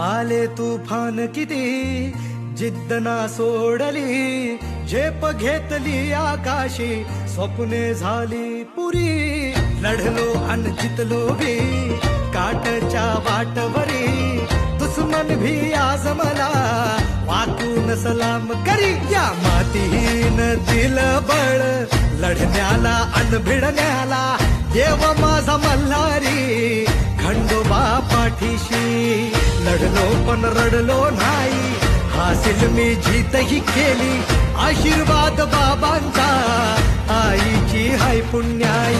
आले तुफान किती जिद्द ना सोडली, झेप घेतली आकाशी, स्वप्ने झाली पुरी. लढलो अन जितलो भी काटच्या वाटवरी, दुश्मन भी आज मला वाकून सलाम करी. या मातीन दिलं बळ लढण्याला अन भिडण्याला, देव माझा मल्हारी खंडोबा पाठीशी. लढलो पण रडलो नाही, हासिल मी जीतही केली, आशीर्वाद बाबांचा आईची हाय पुण्याई.